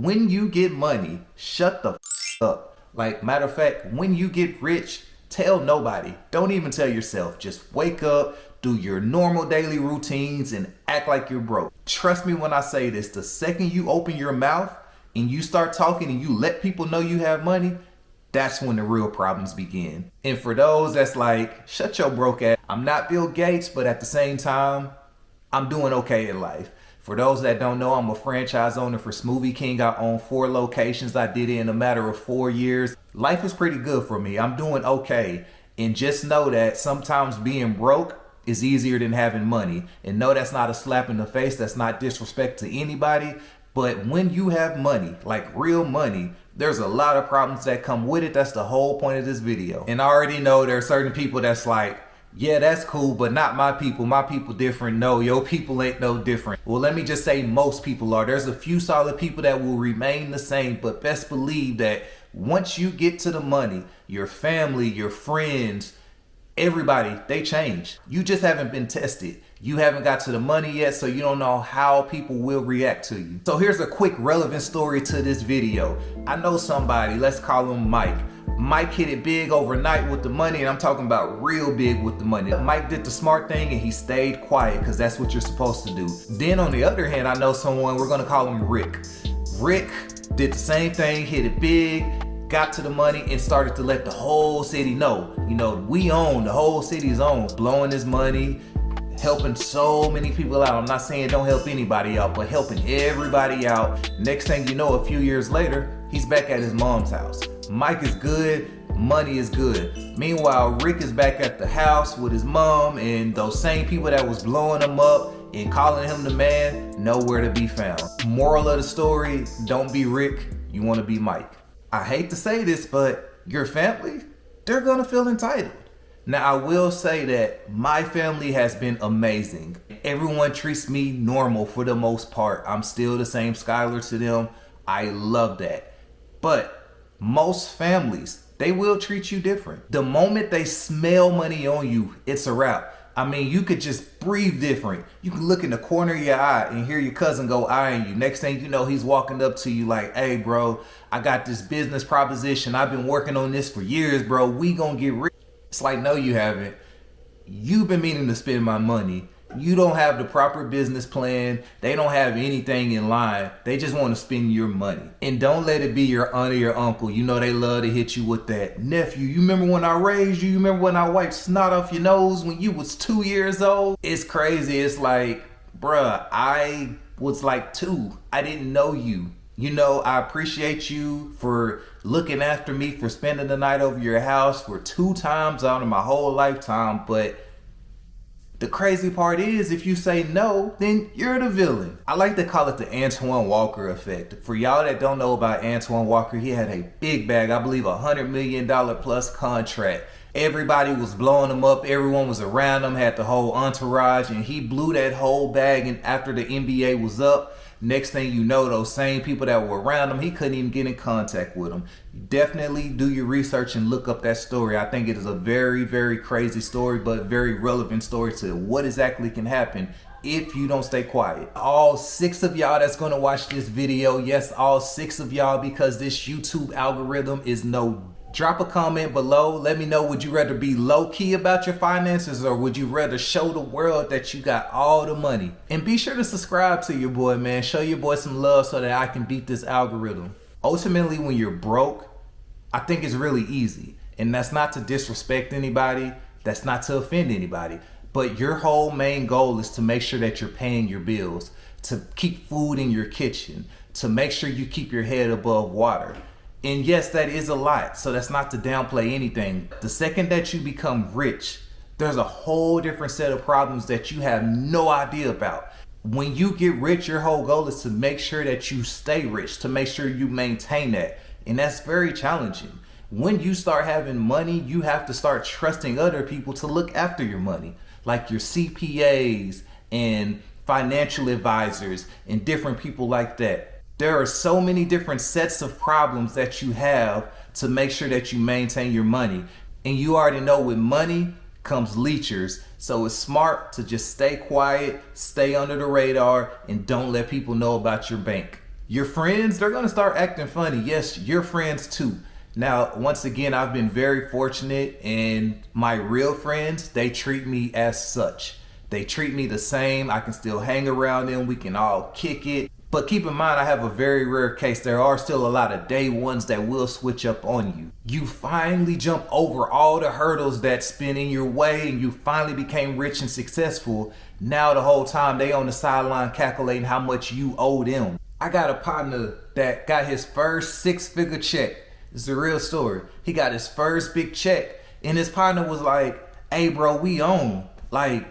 when you get money, shut the up. Like, matter of fact, when you get rich, tell nobody. Don't even tell yourself. Just wake up, do your normal daily routines, and act like you're broke. Trust me when I say this, the second you open your mouth and you start talking and you let people know you have money, that's when the real problems begin. And for those that's like, shut your broke ass. I'm not Bill Gates, but at the same time, I'm doing okay in life. For those that don't know, I'm a franchise owner for Smoothie King. I own 4 locations. I did it in a matter of 4 years. Life is pretty good for me. I'm doing okay. And just know that sometimes being broke is easier than having money. And no, that's not a slap in the face. That's not disrespect to anybody. But when you have money, like real money, there's a lot of problems that come with it. That's the whole point of this video. And I already know there are certain people that's like, yeah, that's cool, but not my people. My people different. No, your people ain't no different. Well, let me just say most people are. There's a few solid people that will remain the same, but best believe that once you get to the money, your family, your friends, everybody, they change. You just haven't been tested. You haven't got to the money yet, so you don't know how people will react to you. So here's a quick relevant story to this video. I know somebody, let's call him Mike. Mike hit it big overnight with the money, and I'm talking about real big with the money. Mike did the smart thing and he stayed quiet because that's what you're supposed to do. Then on the other hand, I know someone, we're gonna call him Rick. Rick did the same thing, hit it big, got to the money and started to let the whole city know, we own, the whole city's own, blowing his money, helping so many people out. I'm not saying don't help anybody out, but helping everybody out. Next thing you know, a few years later, he's back at his mom's house. Mike is good, money is good. Meanwhile, Rick is back at the house with his mom, and those same people that was blowing him up and calling him the man, nowhere to be found. Moral of the story, don't be Rick, you wanna be Mike. I hate to say this, but your family, they're gonna feel entitled. Now, I will say that my family has been amazing. Everyone treats me normal for the most part. I'm still the same Skylar to them. I love that. But most families, they will treat you different. The moment they smell money on you, it's a wrap. I mean, you could just breathe different. You can look in the corner of your eye and hear your cousin go eyeing you. Next thing you know, he's walking up to you like, hey bro, I got this business proposition. I've been working on this for years, bro. We gonna get rich. It's like, no, you haven't. You've been meaning to spend my money. You don't have the proper business plan. They don't have anything in line. They just want to spend your money. And don't let it be your aunt or your uncle. They love to hit you with that. Nephew, you remember when I raised you? You remember when I wiped snot off your nose when you was 2 years old? It's crazy. It's like, bruh, I was like 2. I didn't know you. I appreciate you for looking after me, for spending the night over your house for 2 times out of my whole lifetime. But the crazy part is, if you say no, then you're the villain. I like to call it the Antoine Walker effect. For y'all that don't know about Antoine Walker, he had a big bag, I believe $100 million plus contract. Everybody was blowing him up. Everyone was around him, had the whole entourage, and he blew that whole bag. And after the NBA was up, next thing you know, those same people that were around him, he couldn't even get in contact with them. Definitely do your research and look up that story. I think it is a very, very crazy story, but very relevant story to what exactly can happen if you don't stay quiet. All 6 of y'all that's gonna watch this video, yes, all 6 of y'all, because this YouTube algorithm is no. Drop a comment below. Let me know, would you rather be low-key about your finances, or would you rather show the world that you got all the money? And be sure to subscribe to your boy, man. Show your boy some love so that I can beat this algorithm. Ultimately, when you're broke, I think it's really easy. And that's not to disrespect anybody. That's not to offend anybody. But your whole main goal is to make sure that you're paying your bills, to keep food in your kitchen, to make sure you keep your head above water. And yes, that is a lot, so that's not to downplay anything. The second that you become rich, there's a whole different set of problems that you have no idea about. When you get rich, your whole goal is to make sure that you stay rich, to make sure you maintain that. And that's very challenging. When you start having money, you have to start trusting other people to look after your money, like your CPAs and financial advisors and different people like that. There are so many different sets of problems that you have to make sure that you maintain your money. And you already know with money comes leechers. So it's smart to just stay quiet, stay under the radar, and don't let people know about your bank. Your friends, they're gonna start acting funny. Yes, your friends too. Now, once again, I've been very fortunate, and my real friends, they treat me as such. They treat me the same. I can still hang around them. We can all kick it. But keep in mind, I have a very rare case. There are still a lot of day ones that will switch up on you. You finally jump over all the hurdles that's been in your way, and you finally became rich and successful. Now the whole time they on the sideline calculating how much you owe them. I got a partner that got his first 6-figure check. It's a real story. He got his first big check, and his partner was like, "Hey bro, we own." Like,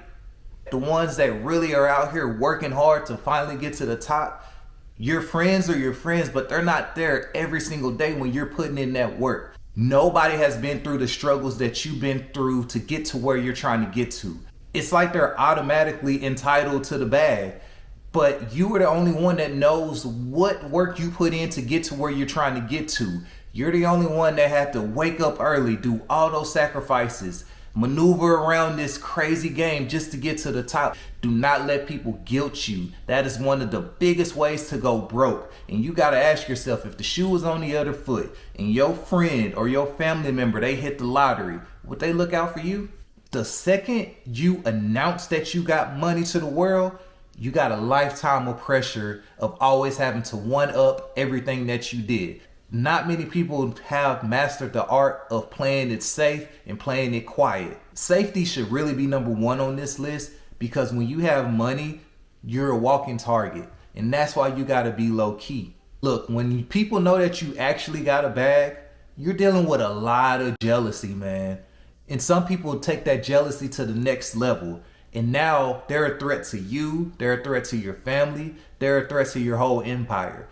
the ones that really are out here working hard to finally get to the top, your friends are your friends, but they're not there every single day when you're putting in that work. Nobody has been through the struggles that you've been through to get to where you're trying to get to. It's like they're automatically entitled to the bag, but you are the only one that knows what work you put in to get to where you're trying to get to. You're the only one that had to wake up early, do all those sacrifices, maneuver around this crazy game just to get to the top. Do not let people guilt you. That is one of the biggest ways to go broke. And you got to ask yourself, if the shoe was on the other foot and your friend or your family member, they hit the lottery, would they look out for you? The second you announce that you got money to the world, you got a lifetime of pressure of always having to one up everything that you did. Not many people have mastered the art of playing it safe and playing it quiet. Safety should really be number one on this list, because when you have money, you're a walking target. And that's why you gotta be low key. Look, when people know that you actually got a bag, you're dealing with a lot of jealousy, man. And some people take that jealousy to the next level. And now they're a threat to you, they're a threat to your family, they're a threat to your whole empire.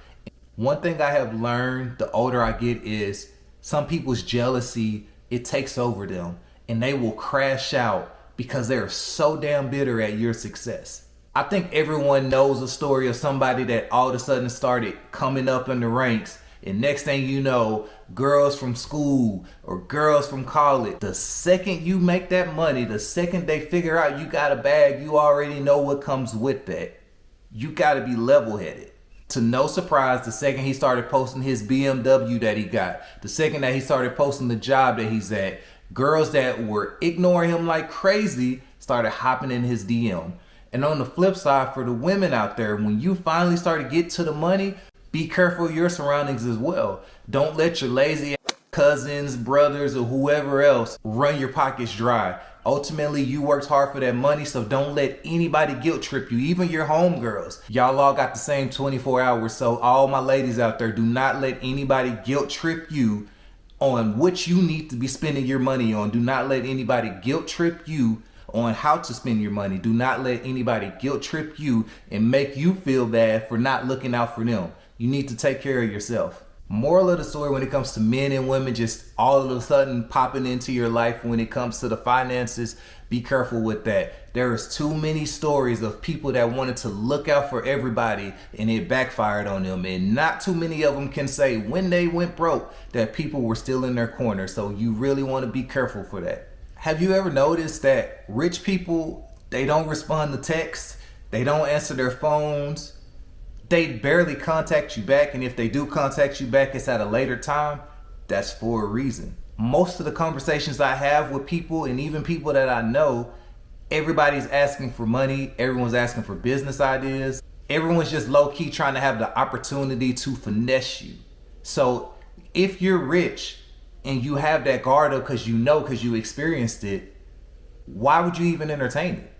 One thing I have learned the older I get is some people's jealousy, it takes over them and they will crash out because they're so damn bitter at your success. I think everyone knows a story of somebody that all of a sudden started coming up in the ranks, and next thing you know, girls from school or girls from college, the second you make that money, the second they figure out you got a bag, you already know what comes with that. You gotta be level-headed. To no surprise, the second he started posting his BMW that he got, the second that he started posting the job that he's at, girls that were ignoring him like crazy started hopping in his DM. And on the flip side, for the women out there, when you finally start to get to the money, be careful of your surroundings as well. Don't let your lazy cousins, brothers, or whoever else run your pockets dry. Ultimately, you worked hard for that money, so don't let anybody guilt trip you, even your homegirls. Y'all all got the same 24 hours, so all my ladies out there, do not let anybody guilt trip you on what you need to be spending your money on. Do not let anybody guilt trip you on how to spend your money. Do not let anybody guilt trip you and make you feel bad for not looking out for them. You need to take care of yourself. Moral of the story when it comes to men and women just all of a sudden popping into your life when it comes to the finances, be careful with that. There is too many stories of people that wanted to look out for everybody and it backfired on them, and not too many of them can say when they went broke that people were still in their corner. So you really want to be careful for that. Have you ever noticed that rich people, they don't respond to texts, they don't answer their phones, they barely contact you back, and if they do contact you back, it's at a later time? That's for a reason. Most of the conversations I have with people, and even people that I know, everybody's asking for money, everyone's asking for business ideas, everyone's just low-key trying to have the opportunity to finesse you. So if you're rich and you have that guard up because you experienced it, why would you even entertain it?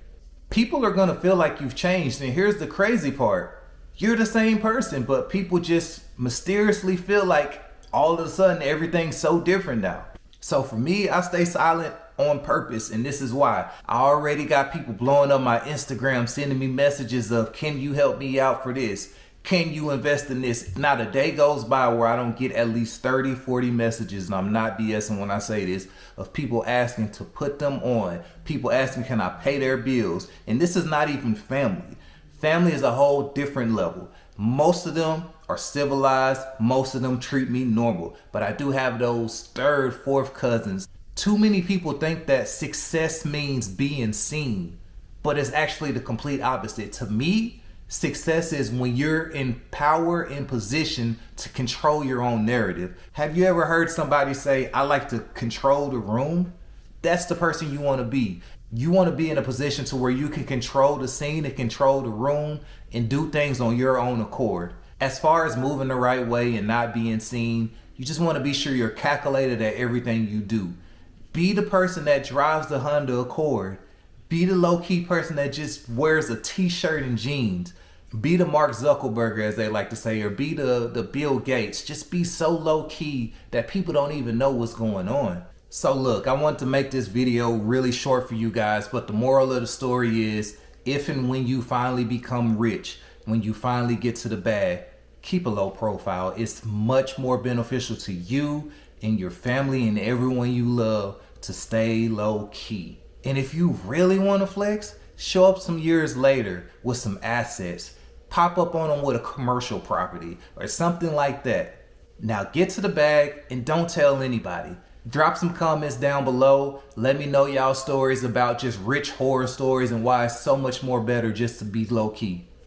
People are gonna feel like you've changed, and here's the crazy part. You're the same person, but people just mysteriously feel like all of a sudden everything's so different now. So for me, I stay silent on purpose, and this is why. I already got people blowing up my Instagram, sending me messages of, can you help me out for this? Can you invest in this? Not a day goes by where I don't get at least 30, 40 messages, and I'm not BSing when I say this, of people asking to put them on. People asking, can I pay their bills? And this is not even family. Family is a whole different level. Most of them are civilized. Most of them treat me normal. But I do have those third, fourth cousins. Too many people think that success means being seen, but it's actually the complete opposite. To me, Success is when you're in power and position to control your own narrative. Have you ever heard somebody say, I like to control the room? That's the person you want to be. You want to be in a position to where you can control the scene and control the room and do things on your own accord. As far as moving the right way and not being seen, you just want to be sure you're calculated at everything you do. Be the person that drives the Honda Accord. Be the low-key person that just wears a t-shirt and jeans. Be the Mark Zuckerberg, as they like to say, or be the Bill Gates. Just be so low-key that people don't even know what's going on. So look, I want to make this video really short for you guys, but the moral of the story is, if and when you finally become rich, when you finally get to the bag, keep a low profile. It's much more beneficial to you and your family and everyone you love to stay low-key. And if you really want to flex, show up some years later with some assets. Pop up on them with a commercial property or something like that. Now get to the bag and don't tell anybody. Drop some comments down below. Let me know y'all stories about just rich horror stories and why it's so much more better just to be low key.